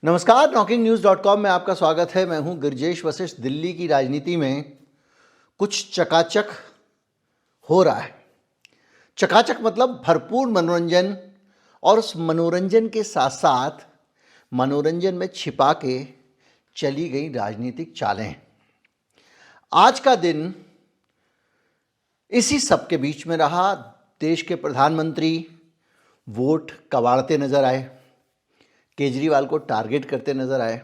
नमस्कार, NockingNews.com में आपका स्वागत है। मैं हूं गिरजेश वशिष्ठ। दिल्ली की राजनीति में कुछ चकाचक हो रहा है। चकाचक मतलब भरपूर मनोरंजन, और उस मनोरंजन के साथ साथ मनोरंजन में छिपा के चली गई राजनीतिक चालें। आज का दिन इसी सब के बीच में रहा। देश के प्रधानमंत्री वोट कबाड़ते नजर आए, केजरीवाल को टारगेट करते नजर आए।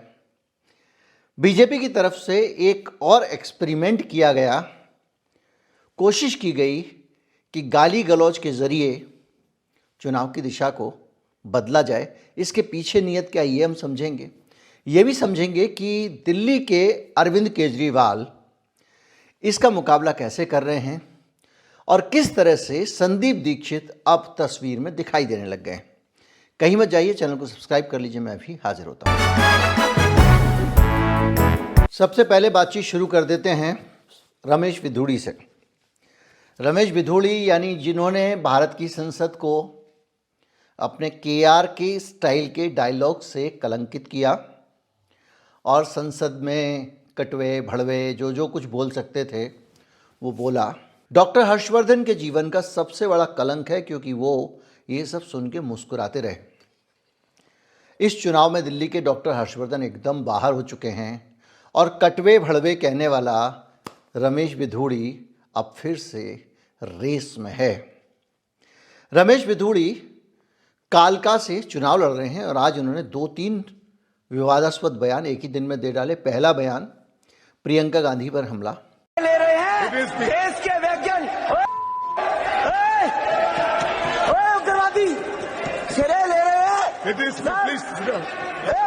बीजेपी की तरफ से एक और एक्सपेरिमेंट किया गया। कोशिश की गई कि गाली गलौज के ज़रिए चुनाव की दिशा को बदला जाए। इसके पीछे नियत क्या, ये हम समझेंगे। ये भी समझेंगे कि दिल्ली के अरविंद केजरीवाल इसका मुकाबला कैसे कर रहे हैं और किस तरह से संदीप दीक्षित अब तस्वीर में दिखाई देने लग गए। कहीं मत जाइए, चैनल को सब्सक्राइब कर लीजिए। मैं भी हाजिर होता हूं। सबसे पहले बातचीत शुरू कर देते हैं रमेश विधुड़ी से। रमेश विधुड़ी यानी जिन्होंने भारत की संसद को अपने केआर के स्टाइल के डायलॉग से कलंकित किया और संसद में कटवे भड़वे जो कुछ बोल सकते थे वो बोला। डॉक्टर हर्षवर्धन के जीवन का सबसे बड़ा कलंक है, क्योंकि वो ये सब सुन के मुस्कुराते रहे। इस चुनाव में दिल्ली के डॉक्टर हर्षवर्धन एकदम बाहर हो चुके हैं और कटवे भड़वे कहने वाला रमेश विधुड़ी अब फिर से रेस में है। रमेश विधुड़ी कालका से चुनाव लड़ रहे हैं और आज उन्होंने 2-3 विवादास्पद बयान एक ही दिन में दे डाले। पहला बयान, प्रियंका गांधी पर हमला। ले रहे हैं देश के वैज्ञानिक उग्रवादी सिरे ले रहे हैं।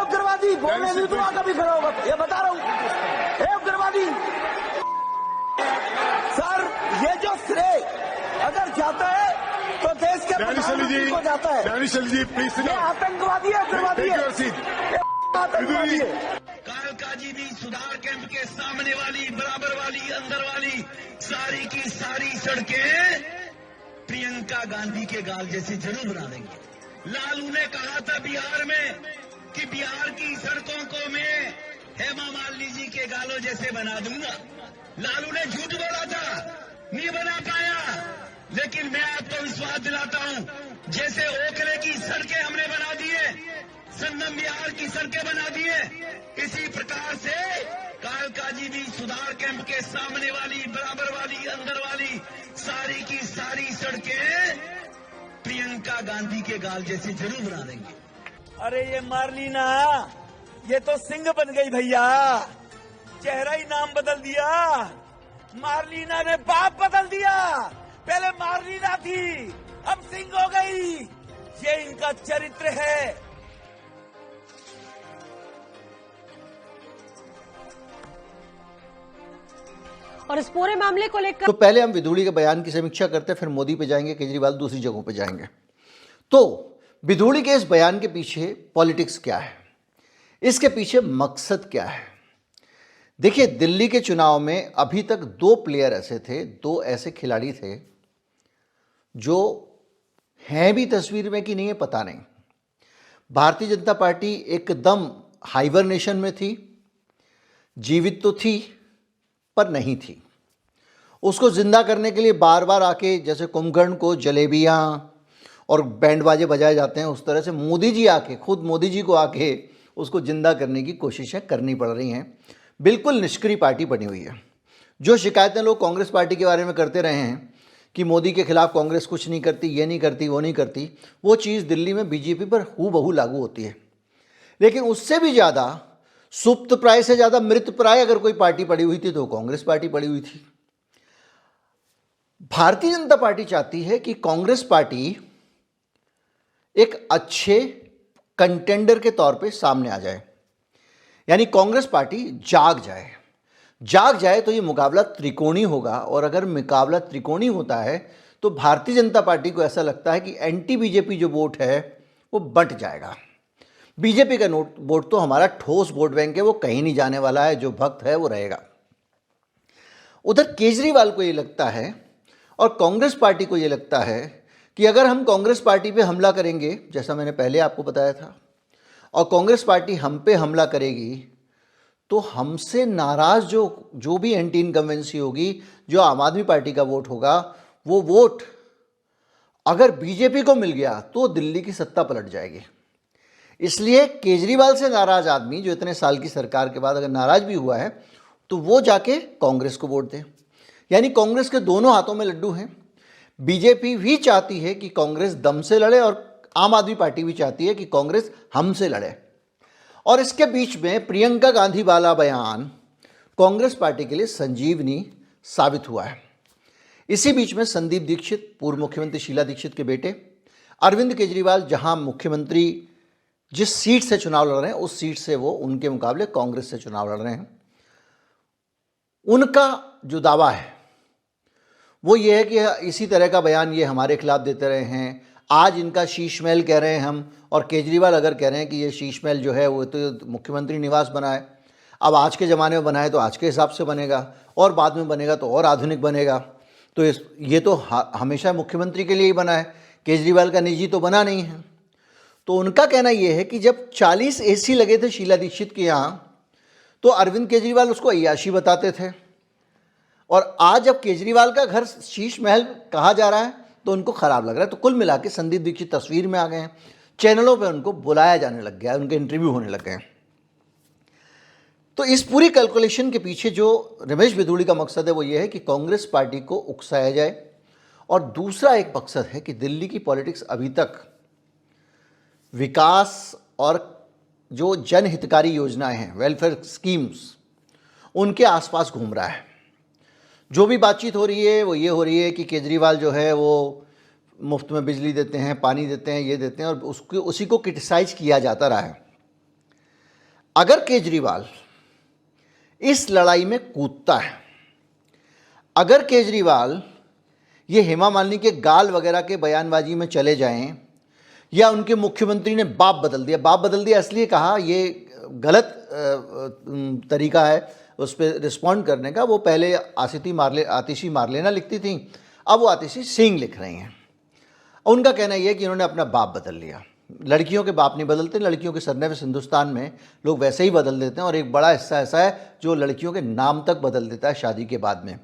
उग्रवादी बोलने नहीं तो आगे भी खड़ा होगा, ये बता रहा हूँ। उग्रवादी सर, ये जो श्रेय अगर जाता है तो देश के प्रधानमंत्री को जाता है। ये आतंकवादी है, उग्रवादी है, आतंकवादी है। कालका जी भी सुधार कैंप के सामने वाली, बराबर वाली, अंदर वाली सारी की सारी सड़कें प्रियंका गांधी के गाल जैसे जरूर बना देंगे। लालू ने कहा था बिहार में कि बिहार की सड़कों को मैं हेमा मालिनी जी के गालों जैसे बना दूंगा। लालू ने झूठ बोला था, नहीं बना पाया, लेकिन मैं आपको विश्वास दिलाता हूं, जैसे ओखले की सड़कें हमने बना दी है, संगम बिहार की सड़कें बना दी है, इसी प्रकार से कालका जी भी सुधार कैंप के सामने वाली, बराबर वाली, अंदर वाली सारी की सारी सड़कें प्रियंका गांधी के गाल जैसे जरूर बना देंगे। अरे ये मार्लिना, ये तो सिंह बन गई भैया, चेहरा ही नाम बदल दिया। मार्लिना ने बाप बदल दिया। पहले मार्लिना थी, अब सिंह हो गई। ये इनका चरित्र है। और इस पूरे मामले को लेकर तो पहले हम विधुड़ी के बयान की समीक्षा करते हैं, फिर मोदी पे जाएंगे, केजरीवाल दूसरी जगहों पे जाएंगे। तो विधुड़ी के इस बयान के पीछे पॉलिटिक्स क्या है, इसके पीछे मकसद क्या है? देखिए, दिल्ली के चुनाव में अभी तक 2 प्लेयर ऐसे थे, 2 ऐसे खिलाड़ी थे जो हैं भी तस्वीर में कि नहीं है पता नहीं। भारतीय जनता पार्टी एकदम हाइबरनेशन में थी, जीवित तो थी पर नहीं थी। उसको जिंदा करने के लिए बार बार आके, जैसे कुंभकर्ण को जलेबियाँ और बैंड बाजे बजाए जाते हैं, उस तरह से मोदी जी आके, खुद मोदी जी को आके उसको जिंदा करने की कोशिशें करनी पड़ रही हैं। बिल्कुल निष्क्रिय पार्टी बनी हुई है। जो शिकायतें लोग कांग्रेस पार्टी के बारे में करते रहे हैं कि मोदी के खिलाफ कांग्रेस कुछ नहीं करती, ये नहीं करती, वो नहीं करती, वो चीज़ दिल्ली में बीजेपी पर हूबहू लागू होती है। लेकिन उससे भी ज़्यादा सुप्त प्राय से ज़्यादा मृत प्राय अगर कोई पार्टी पड़ी हुई थी तो कांग्रेस पार्टी पड़ी हुई थी। भारतीय जनता पार्टी चाहती है कि कांग्रेस पार्टी एक अच्छे कंटेंडर के तौर पे सामने आ जाए, यानी कांग्रेस पार्टी जाग जाए तो ये मुकाबला त्रिकोणी होगा। और अगर मुकाबला त्रिकोणी होता है तो भारतीय जनता पार्टी को ऐसा लगता है कि एंटी बीजेपी जो वोट है वो बंट जाएगा। बीजेपी का वोट तो हमारा ठोस वोट बैंक है, वो कहीं नहीं जाने वाला है, जो भक्त है वो रहेगा। उधर केजरीवाल को ये लगता है और कांग्रेस पार्टी को ये लगता है कि अगर हम कांग्रेस पार्टी पे हमला करेंगे, जैसा मैंने पहले आपको बताया था, और कांग्रेस पार्टी हम पे हमला करेगी तो हमसे नाराज जो भी एंटी इनकम्बेंसी होगी, जो आम आदमी पार्टी का वोट होगा, वो वोट अगर बीजेपी को मिल गया तो दिल्ली की सत्ता पलट जाएगी। इसलिए केजरीवाल से नाराज आदमी जो इतने साल की सरकार के बाद अगर नाराज भी हुआ है तो वो जाके कांग्रेस को वोट दे। यानी कांग्रेस के दोनों हाथों में लड्डू हैं। बीजेपी भी चाहती है कि कांग्रेस दम से लड़े और आम आदमी पार्टी भी चाहती है कि कांग्रेस हमसे लड़े। और इसके बीच में प्रियंका गांधी वाला बयान कांग्रेस पार्टी के लिए संजीवनी साबित हुआ है। इसी बीच में संदीप दीक्षित, पूर्व मुख्यमंत्री शीला दीक्षित के बेटे, अरविंद केजरीवाल जहां मुख्यमंत्री जिस सीट से चुनाव लड़ रहे हैं उस सीट से वो उनके मुकाबले कांग्रेस से चुनाव लड़ रहे हैं। उनका जो दावा है वो ये है कि इसी तरह का बयान ये हमारे खिलाफ देते रहे हैं। आज इनका शीश महल कह रहे हैं हम, और केजरीवाल अगर कह रहे हैं कि ये शीश महल जो है वो तो मुख्यमंत्री निवास बना है, अब आज के ज़माने में बना है तो आज के हिसाब से बनेगा, और बाद में बनेगा तो और आधुनिक बनेगा। तो ये तो हमेशा मुख्यमंत्री के लिए ही बना है, केजरीवाल का निजी तो बना नहीं है। तो उनका कहना ये है कि जब 40 AC लगे थे शीला दीक्षित के यहाँ तो अरविंद केजरीवाल उसको अय्याशी बताते थे, और आज जब केजरीवाल का घर शीश महल कहा जा रहा है तो उनको ख़राब लग रहा है। तो कुल मिला के संदीप दीक्षित तस्वीर में आ गए हैं, चैनलों पे उनको बुलाया जाने लग गया है, उनके इंटरव्यू होने लग गए हैं। तो इस पूरी कैलकुलेशन के पीछे जो रमेश बिधूड़ी का मकसद है वो ये है कि कांग्रेस पार्टी को उकसाया जाए, और दूसरा एक मकसद है कि दिल्ली की पॉलिटिक्स अभी तक विकास और जो जनहितकारी योजनाएं हैं, वेलफेयर स्कीम्स, उनके आसपास घूम रहा है। जो भी बातचीत हो रही है वो ये हो रही है कि केजरीवाल जो है वो मुफ्त में बिजली देते हैं, पानी देते हैं, ये देते हैं, और उसी को क्रिटिसाइज किया जाता रहा है। अगर केजरीवाल इस लड़ाई में कूदता है, अगर केजरीवाल ये हेमा मालिनी के गाल वगैरह के बयानबाजी में चले जाएं, या उनके मुख्यमंत्री ने बाप बदल दिया इसलिए कहा, ये गलत तरीका है उस पर रिस्पॉन्ड करने का। वो पहले आतिशी मारलेना लिखती थी, अब वो आतिशी सिंह लिख रही हैं। उनका कहना यह है कि इन्होंने अपना बाप बदल लिया। लड़कियों के बाप नहीं बदलते, लड़कियों के सरनेम हिंदुस्तान में लोग वैसे ही बदल देते हैं, और एक बड़ा हिस्सा ऐसा है जो लड़कियों के नाम तक बदल देता है शादी के बाद में।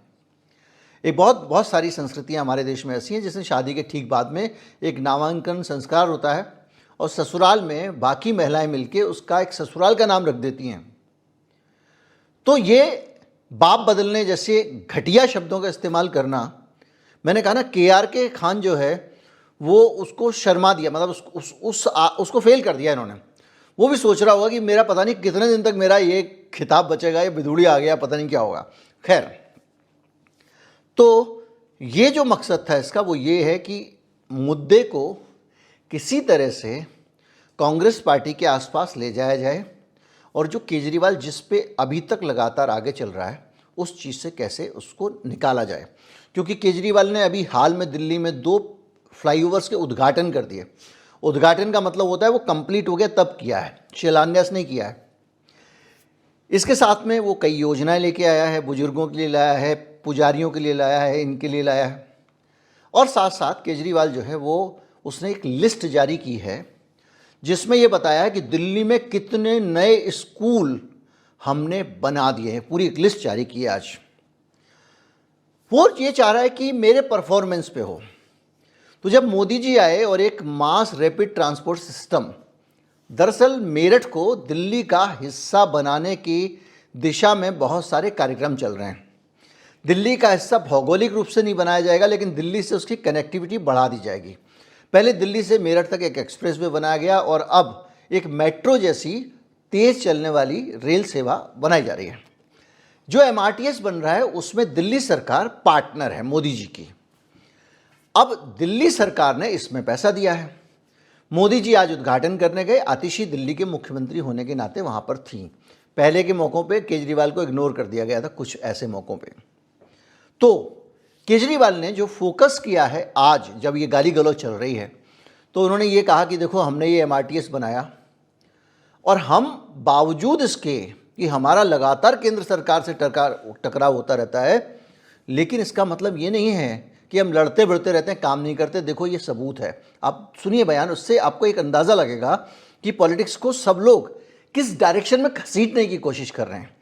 एक बहुत सारी संस्कृतियां हमारे देश में ऐसी हैं जिसमें शादी के ठीक बाद में एक नामांकन संस्कार होता है, और ससुराल में बाकी महिलाएं मिलके उसका एक ससुराल का नाम रख देती हैं। तो ये बाप बदलने जैसे घटिया शब्दों का इस्तेमाल करना, मैंने कहा ना, KRK खान जो है वो उसको शर्मा दिया, मतलब उसको फेल कर दिया इन्होंने। वो भी सोच रहा होगा कि मेरा पता नहीं कितने दिन तक मेरा ये खिताब बचेगा, ये बिधूड़ी आ गया, पता नहीं क्या होगा। खैर, तो ये जो मकसद था इसका वो ये है कि मुद्दे को किसी तरह से कांग्रेस पार्टी के आसपास ले जाया जाए, और जो केजरीवाल जिस पे अभी तक लगातार आगे चल रहा है उस चीज़ से कैसे उसको निकाला जाए। क्योंकि केजरीवाल ने अभी हाल में दिल्ली में 2 फ्लाईओवर्स के उद्घाटन कर दिए। उद्घाटन का मतलब होता है वो कंप्लीट हो गया तब किया है, शिलान्यास नहीं किया है। इसके साथ में वो कई योजनाएं लेके आया है, बुजुर्गों के लिए लाया है, पुजारियों के लिए लाया है, इनके लिए लाया है। और साथ साथ केजरीवाल जो है वो उसने एक लिस्ट जारी की है जिसमें ये बताया है कि दिल्ली में कितने नए स्कूल हमने बना दिए हैं, पूरी एक लिस्ट जारी की है आज। वो ये चाह रहा है कि मेरे परफॉर्मेंस पे हो। तो जब मोदी जी आए और एक मास रैपिड ट्रांसपोर्ट सिस्टम, दरअसल मेरठ को दिल्ली का हिस्सा बनाने की दिशा में बहुत सारे कार्यक्रम चल रहे हैं। दिल्ली का हिस्सा भौगोलिक रूप से नहीं बनाया जाएगा, लेकिन दिल्ली से उसकी कनेक्टिविटी बढ़ा दी जाएगी। पहले दिल्ली से मेरठ तक एक एक्सप्रेसवे बनाया गया, और अब एक मेट्रो जैसी तेज़ चलने वाली रेल सेवा बनाई जा रही है। जो MRTS बन रहा है उसमें दिल्ली सरकार पार्टनर है मोदी जी की। अब दिल्ली सरकार ने इसमें पैसा दिया है। मोदी जी आज उद्घाटन करने गए, आतिशी दिल्ली के मुख्यमंत्री होने के नाते वहाँ पर थी। पहले के मौक़ों पे केजरीवाल को इग्नोर कर दिया गया था कुछ ऐसे मौक़ों पे। तो केजरीवाल ने जो फोकस किया है आज जब ये गाली गलौज चल रही है, तो उन्होंने ये कहा कि देखो हमने ये MRTS बनाया, और हम बावजूद इसके कि हमारा लगातार केंद्र सरकार से टकराव होता रहता है, लेकिन इसका मतलब ये नहीं है कि हम लड़ते भिड़ते रहते हैं, काम नहीं करते। देखो ये सबूत है। आप सुनिए बयान, उससे आपको एक अंदाज़ा लगेगा कि पॉलिटिक्स को सब लोग किस डायरेक्शन में घसीटने की कोशिश कर रहे हैं।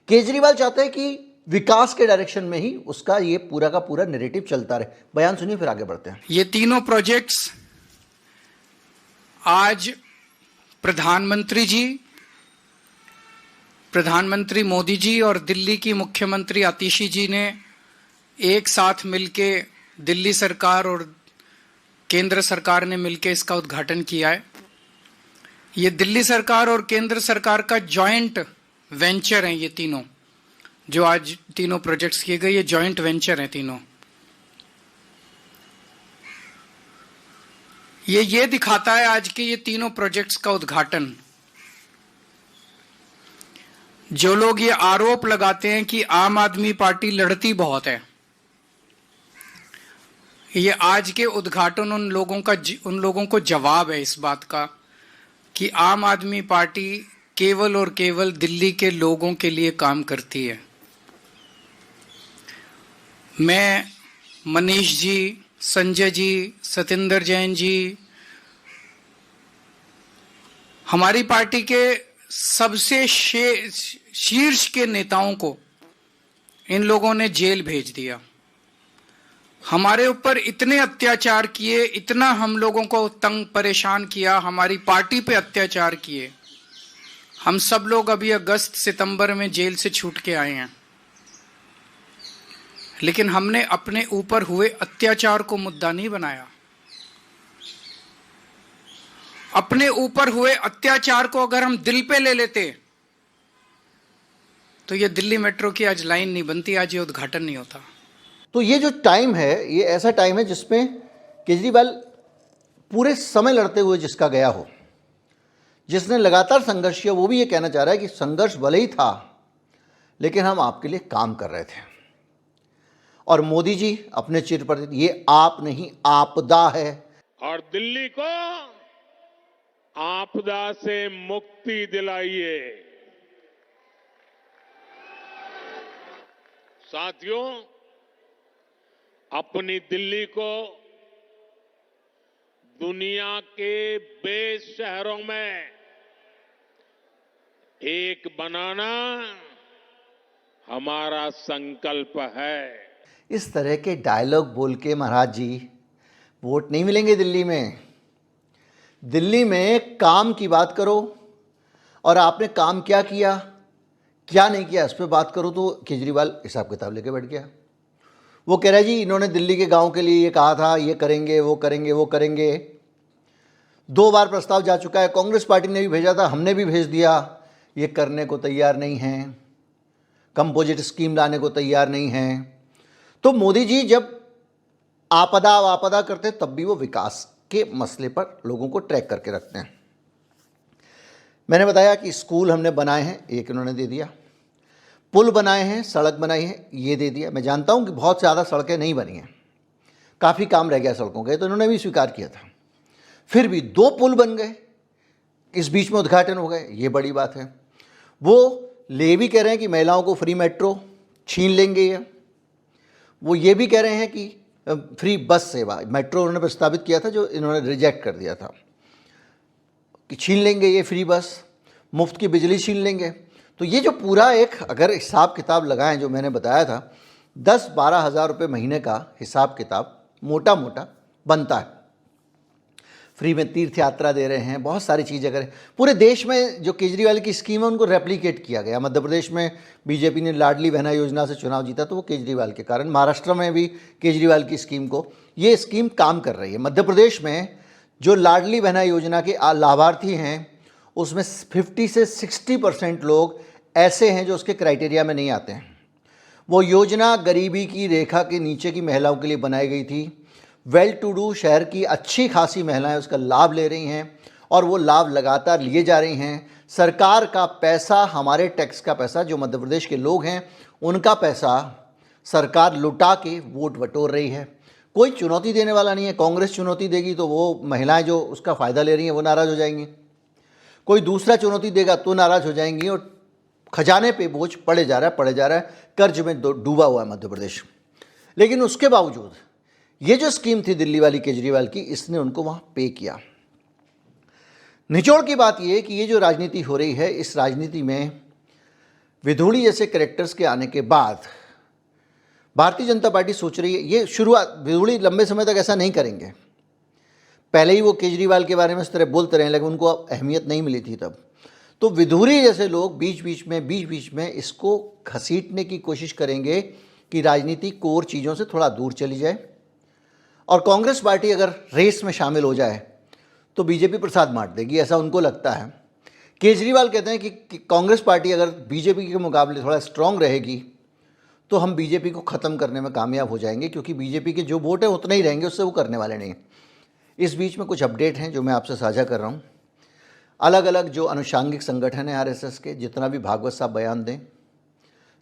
केजरीवाल चाहते हैं कि विकास के डायरेक्शन में ही उसका ये पूरा का पूरा नैरेटिव चलता रहे। बयान सुनिए फिर आगे बढ़ते हैं। ये तीनों प्रोजेक्ट्स आज प्रधानमंत्री मोदी जी और दिल्ली की मुख्यमंत्री आतिशी जी ने एक साथ मिलके, दिल्ली सरकार और केंद्र सरकार ने मिलके इसका उद्घाटन किया है। ये दिल्ली सरकार और केंद्र सरकार का जॉइंट वेंचर है। ये तीनों जो आज तीनों प्रोजेक्ट्स किए गए, ये जॉइंट वेंचर हैं तीनों। ये दिखाता है आज के ये तीनों प्रोजेक्ट्स का उद्घाटन। जो लोग ये आरोप लगाते हैं कि आम आदमी पार्टी लड़ती बहुत है, ये आज के उद्घाटन उन लोगों को जवाब है इस बात का कि आम आदमी पार्टी केवल और केवल दिल्ली के लोगों के लिए काम करती है। मैं, मनीष जी, संजय जी, सतेंद्र जैन जी, हमारी पार्टी के सबसे शीर्ष के नेताओं को इन लोगों ने जेल भेज दिया। हमारे ऊपर इतने अत्याचार किए, इतना हम लोगों को तंग परेशान किया, हमारी पार्टी पे अत्याचार किए। हम सब लोग अभी अगस्त सितंबर में जेल से छूट के आए हैं, लेकिन हमने अपने ऊपर हुए अत्याचार को मुद्दा नहीं बनाया। अपने ऊपर हुए अत्याचार को अगर हम दिल पे ले लेते तो ये दिल्ली मेट्रो की आज लाइन नहीं बनती, आज ये उद्घाटन नहीं होता। तो ये जो टाइम है, ये ऐसा टाइम है जिसमें केजरीवाल पूरे समय लड़ते हुए जिसका गया हो, जिसने लगातार संघर्ष किया, वो भी ये कहना चाह रहा है कि संघर्ष भले ही था लेकिन हम आपके लिए काम कर रहे थे। और मोदी जी अपने चिर पर, ये आप नहीं आपदा है। और दिल्ली को आपदा से मुक्ति दिलाइए। साथियों, अपनी दिल्ली को दुनिया के बेस्ट शहरों में एक बनाना हमारा संकल्प है। इस तरह के डायलॉग बोल के महाराज जी वोट नहीं मिलेंगे दिल्ली में। दिल्ली में काम की बात करो और आपने काम क्या किया, क्या नहीं किया, इस पर बात करो तो केजरीवाल हिसाब किताब लेके बैठ गया। वो कह रहा है जी इन्होंने दिल्ली के गांव के लिए ये कहा था, ये करेंगे, वो करेंगे, वो करेंगे। 2 बार प्रस्ताव जा चुका है, कांग्रेस पार्टी ने भी भेजा था, हमने भी भेज दिया, ये करने को तैयार नहीं हैं, कंपोजिट स्कीम लाने को तैयार नहीं हैं। तो मोदी जी जब आपदा करते तब भी वो विकास के मसले पर लोगों को ट्रैक करके रखते हैं। मैंने बताया कि स्कूल हमने बनाए हैं, एक इन्होंने दे दिया, पुल बनाए हैं, सड़क बनाई है, ये दे दिया। मैं जानता हूं कि बहुत ज़्यादा सड़कें नहीं बनी हैं, काफ़ी काम रह गया सड़कों के, तो इन्होंने भी स्वीकार किया था। फिर भी 2 पुल बन गए, इस बीच में उद्घाटन हो गए, ये बड़ी बात है। वो ले भी कह रहे हैं कि महिलाओं को फ्री मेट्रो छीन लेंगे ये। वो ये भी कह रहे हैं कि फ्री बस सेवा, मेट्रो उन्होंने प्रस्तावित किया था जो इन्होंने रिजेक्ट कर दिया था, कि छीन लेंगे ये फ्री बस, मुफ्त की बिजली छीन लेंगे। तो ये जो पूरा एक अगर हिसाब किताब लगाएं, जो मैंने बताया था 10-12 हज़ार रुपये महीने का हिसाब किताब मोटा मोटा बनता है। फ्री में तीर्थ यात्रा दे रहे हैं, बहुत सारी चीज़ें करें। पूरे देश में जो केजरीवाल की स्कीम है उनको रेप्लिकेट किया गया। मध्य प्रदेश में बीजेपी ने लाडली बहना योजना से चुनाव जीता, तो वो केजरीवाल के कारण। महाराष्ट्र में भी केजरीवाल की स्कीम को, ये स्कीम काम कर रही है। मध्य प्रदेश में जो लाडली बहना योजना के लाभार्थी हैं उसमें 50 से 60% लोग ऐसे हैं जो उसके क्राइटेरिया में नहीं आते हैं। वो योजना गरीबी की रेखा के नीचे की महिलाओं के लिए बनाई गई थी। वेल टू डू शहर की अच्छी खासी महिलाएं उसका लाभ ले रही हैं और वो लाभ लगातार लिए जा रही हैं। सरकार का पैसा, हमारे टैक्स का पैसा, जो मध्य प्रदेश के लोग हैं उनका पैसा सरकार लुटा के वोट बटोर रही है। कोई चुनौती देने वाला नहीं है। कांग्रेस चुनौती देगी तो वो महिलाएं जो उसका फ़ायदा ले रही हैं वो नाराज़ हो जाएंगी, कोई दूसरा चुनौती देगा तो नाराज़ हो जाएंगी, और खजाने पे बोझ पड़े जा रहा है, कर्ज में डूबा हुआ है मध्य प्रदेश। लेकिन उसके बावजूद ये जो स्कीम थी दिल्ली वाली केजरीवाल की, इसने उनको वहाँ पे किया। निचोड़ की बात यह है कि ये जो राजनीति हो रही है, इस राजनीति में विधूड़ी जैसे कैरेक्टर्स के आने के बाद भारतीय जनता पार्टी सोच रही है, ये शुरुआत, विधूड़ी लंबे समय तक ऐसा नहीं करेंगे। पहले ही वो केजरीवाल के बारे में इस तरह बोलते रहे, लेकिन उनको अहमियत नहीं मिली थी तब। तो विधूड़ी जैसे लोग बीच बीच में इसको घसीटने की कोशिश करेंगे कि राजनीति कोर चीज़ों से थोड़ा दूर चली जाए, और कांग्रेस पार्टी अगर रेस में शामिल हो जाए तो बीजेपी प्रसाद बांट देगी, ऐसा उनको लगता है। केजरीवाल कहते हैं कि कांग्रेस पार्टी अगर बीजेपी के मुकाबले थोड़ा स्ट्रांग रहेगी तो हम बीजेपी को ख़त्म करने में कामयाब हो जाएंगे, क्योंकि बीजेपी के जो वोट हैं उतने ही रहेंगे, उससे वो करने वाले नहीं। इस बीच में कुछ अपडेट हैं जो मैं आपसे साझा कर रहा हूँ। अलग अलग जो अनुषांगिक संगठन हैं आरएसएस के, जितना भी भागवत साहब बयान दें,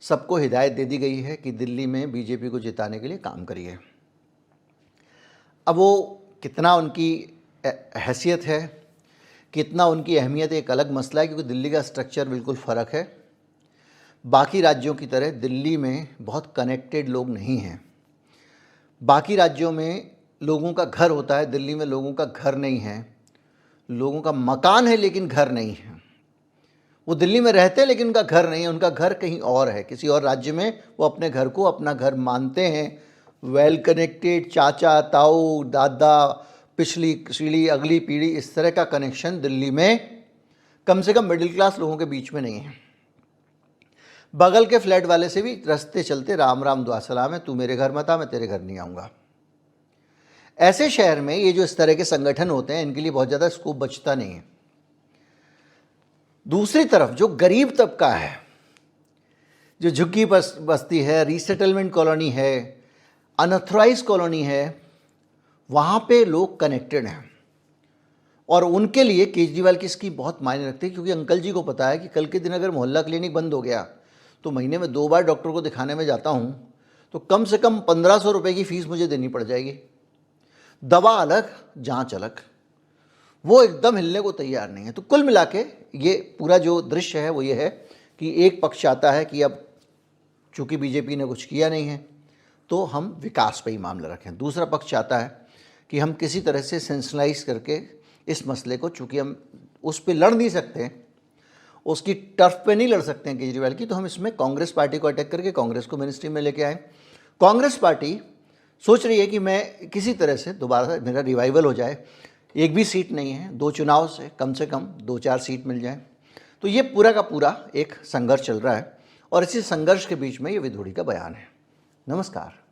सबको हिदायत दे दी गई है कि दिल्ली में बीजेपी को जिताने के लिए काम करिए। अब वो कितना उनकी हैसियत है, कितना उनकी अहमियत, एक अलग मसला है, क्योंकि दिल्ली का स्ट्रक्चर बिल्कुल फ़र्क है। बाकी राज्यों की तरह दिल्ली में बहुत कनेक्टेड लोग नहीं हैं। बाकी राज्यों में लोगों का घर होता है, दिल्ली में लोगों का घर नहीं है। लोगों का मकान है लेकिन घर नहीं है। वो दिल्ली में रहते हैं लेकिन उनका घर नहीं है, उनका घर कहीं और है, किसी और राज्य में। वो अपने घर को अपना घर मानते हैं। वेल कनेक्टेड, चाचा ताऊ दादा, पिछली पीढ़ी अगली पीढ़ी, इस तरह का कनेक्शन दिल्ली में कम से कम मिडिल क्लास लोगों के बीच में नहीं है। बगल के फ्लैट वाले से भी रास्ते चलते राम राम दुआ सलाम है, तू मेरे घर मत आ, मैं तेरे घर नहीं आऊँगा। ऐसे शहर में ये जो इस तरह के संगठन होते हैं, इनके लिए बहुत ज़्यादा स्कोप बचता नहीं है। दूसरी तरफ जो गरीब तबका है, जो झुग्गी बस्ती है, रीसेटलमेंट कॉलोनी है, अनऑथराइज कॉलोनी है, वहाँ पे लोग कनेक्टेड हैं, और उनके लिए केजरीवाल की स्कीम बहुत मायने रखती है। क्योंकि अंकल जी को पता है कि कल के दिन अगर मोहल्ला क्लिनिक बंद हो गया तो महीने में 2 बार डॉक्टर को दिखाने में जाता हूँ तो कम से कम 1500 रुपये की फ़ीस मुझे देनी पड़ जाएगी। दवा अलग, जांच अलग। वो एकदम हिलने को तैयार नहीं है। तो कुल मिला के ये पूरा जो दृश्य है वो ये है कि एक पक्ष चाहता है कि अब चूँकि बीजेपी ने कुछ किया नहीं है तो हम विकास पे ही मामला रखें। दूसरा पक्ष चाहता है कि हम किसी तरह से सेंसलाइज करके इस मसले को, चूँकि हम उस पर लड़ नहीं सकते, उसकी टर्फ पे नहीं लड़ सकते हैं केजरीवाल की, तो हम इसमें कांग्रेस पार्टी को अटैक करके कांग्रेस को मिनिस्ट्री में लेके आए। कांग्रेस पार्टी सोच रही है कि मैं किसी तरह से दोबारा मेरा रिवाइवल हो जाए। एक भी सीट नहीं है, 2 चुनाव से कम 2-4 सीट मिल जाए। तो ये पूरा का पूरा एक संघर्ष चल रहा है, और इसी संघर्ष के बीच में ये विधूड़ी का बयान है। नमस्कार।